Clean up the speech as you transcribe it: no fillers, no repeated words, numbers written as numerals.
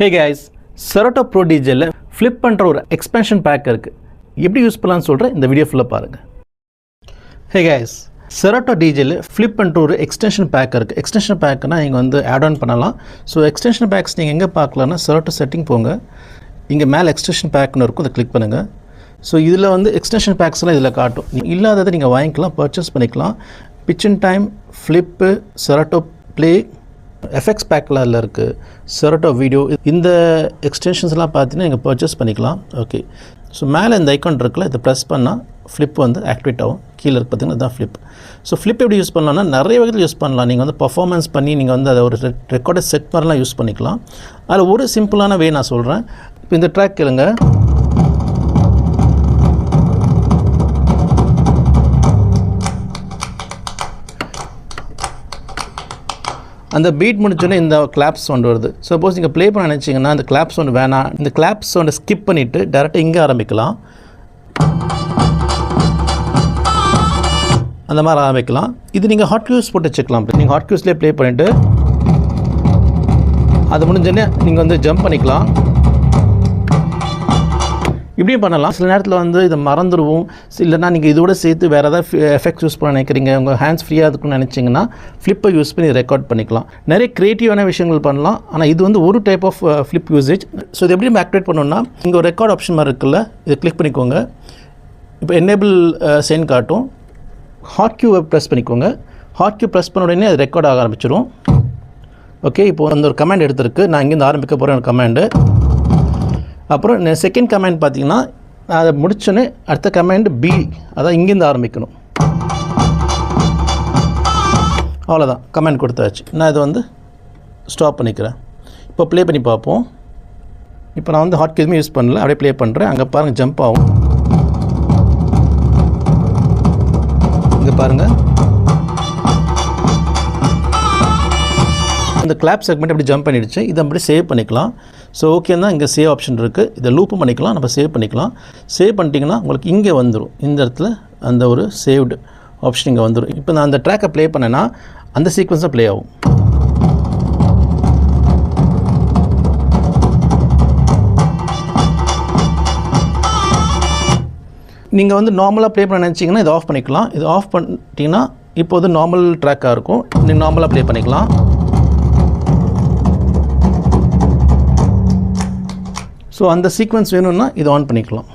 Hey guys, Serato Pro DJல flip பண்ற ஒரு expansion pack இருக்கு. எப்படி யூஸ் பண்ணலாம்னு சொல்றேன் இந்த வீடியோ ஃபுல்லா பாருங்க. Hey guys, Serato DJல flip பண்ற ஒரு extension pack இருக்கு. Extension packனா நீங்க வந்து add on பண்ணலாம். So extension packs நீங்க எங்க பார்க்கலாம்னா Serato setting போங்க. இங்க மேல extension packனு இருக்கும், அதை கிளிக் பண்ணுங்க. ஸோ இதில் வந்து எக்ஸ்டென்ஷன் பேக்ஸ்லாம் இதில் காட்டும். இல்லாததை நீங்கள் வாங்கிக்கலாம், பர்ச்சேஸ் பண்ணிக்கலாம். Pitch in time, flip, செரட்டோ play, effects பேக்கில் அதில் இருக்குது, செரட்டோ வீடியோ. இந்த எக்ஸ்டென்ஷன்ஸ்லாம் பார்த்தீங்கன்னா நீங்கள் பர்ச்சேஸ் பண்ணிக்கலாம். ஓகே, ஸோ மேலே இந்த ஐக்கான் இருக்குல்ல, இதை ப்ரெஸ் பண்ணால் ஃப்ளிப் வந்து ஆக்டிவேட் ஆகும். கீழே இருக்கு பார்த்தீங்கன்னா இதுதான் ஃப்ளிப். ஸோ ஃப்ளிப் எப்படி யூஸ் பண்ணலாம்னா நிறைய வகையில் யூஸ் பண்ணலாம். நீங்கள் வந்து பர்ஃபார்மன்ஸ் பண்ணி நீங்கள் வந்து அதை ஒரு ரெக்கார்டை செட் மாதிரிலாம் யூஸ் பண்ணிக்கலாம். அதில் ஒரு சிம்பிளான வே நான் சொல்கிறேன். இப்போ இந்த ட்ராக் கேளுங்க. அந்த பீட் முடிச்சோன்னே இந்த கிளாப் சவுண்ட் வருது. சப்போஸ் நீங்கள் ப்ளே பண்ண நினச்சிங்கன்னா அந்த கிளாப் சவுண்ட் வேணாம், இந்த கிளாப் சவுண்டை ஸ்கிப் பண்ணிவிட்டு டேரெக்டாக இங்கே ஆரம்பிக்கலாம். அந்த மாதிரி ஆரம்பிக்கலாம். இது நீங்கள் ஹாட் கியூஸ் போட்டு வச்சுக்கலாம். நீங்கள் ஹாட் கியூஸ்லேயே ப்ளே பண்ணிவிட்டு அது முடிஞ்சோடனே நீங்கள் வந்து ஜம்ப் பண்ணிக்கலாம். இப்படியும் பண்ணலாம். சில நேரத்தில் வந்து இதை மறந்துடுவோம். இல்லைனா நீங்கள் இதோட சேர்த்து வேறு ஏதாவது எஃபெக்ட்ஸ் யூஸ் பண்ண நினைக்கிறீங்க, உங்கள் ஹேண்ட்ஸ் ஃப்ரீயாக இருக்குன்னு நினச்சிங்கன்னா ஃப்ளிப்பை யூஸ் பண்ணி ரெக்கார்ட் பண்ணிக்கலாம். நிறைய க்ரியேட்டிவான விஷயங்கள் பண்ணலாம். ஆனால் இது வந்து ஒரு type of flip usage. So இது எப்படி ஆக்டிவேட் பண்ணணும்னா இங்கே ஒரு ரெக்கார்ட் ஆப்ஷன் மாதிரி இருக்குல்ல, இதை கிளிக் பண்ணிக்கோங்க. இப்போ என்னேபிள் சென்ட் காட்டும். ஹாட் கியூவை ப்ரெஸ் பண்ணிக்கோங்க. ஹாட் கியூ ப்ரெஸ் பண்ண உடனே அது ரெக்கார்ட் ஆக ஆரம்பிச்சிடும். ஓகே, இப்போ அந்த ஒரு கமாண்ட் எடுத்துருக்கு. நான் இங்கேருந்து ஆரம்பிக்க போகிறேன் ஒரு கமாண்டு. அப்புறம் செகண்ட் கமாண்ட் பார்த்தீங்கன்னா அதை முடிச்சோன்னே அடுத்த கமாண்ட் பி, அதான் இங்கேருந்து ஆரம்பிக்கணும். அவ்வளோதான், கமாண்ட் கொடுத்தாச்சு. நான் இதை வந்து ஸ்டாப் பண்ணிக்கிறேன். இப்போ ப்ளே பண்ணி பார்ப்போம். இப்போ நான் வந்து ஹாட் கீ எதுவுமே யூஸ் பண்ணல, அப்படியே ப்ளே பண்ணுறேன். அங்கே பாருங்கள் ஜம்ப் ஆகும். இங்கே பாருங்கள் இந்த கிளாப் செக்மெண்ட் அப்படி ஜம்ப் பண்ணிடுச்சு. இதை அப்படி சேவ் பண்ணிக்கலாம். ஸோ ஓகே தான், இங்கே சேவ் ஆப்ஷன் இருக்குது. இதை லூப்பும் பண்ணிக்கலாம், நம்ம சேவ் பண்ணிக்கலாம். சேவ் பண்ணிட்டீங்கன்னா உங்களுக்கு இங்கே வந்துடும். இந்த இடத்துல அந்த ஒரு சேவ்டு ஆப்ஷன் இங்கே வந்துடும். இப்போ நான் அந்த ட்ராக்கை ப்ளே பண்ணேன்னா அந்த சீக்வன்ஸாக ப்ளே ஆகும். நீங்கள் வந்து நார்மலாக ப்ளே பண்ண நினச்சிங்கன்னா இதை ஆஃப் பண்ணிக்கலாம். இது ஆஃப் பண்ணிட்டீங்கன்னா இப்போ வந்து நார்மல் ட்ராக்காக இருக்கும். நீங்கள் நார்மலாக ப்ளே பண்ணிக்கலாம். ஸோ அந்த சீக்வன்ஸ் வேணும்னா இதை ஆன் பண்ணிக்கலாம்.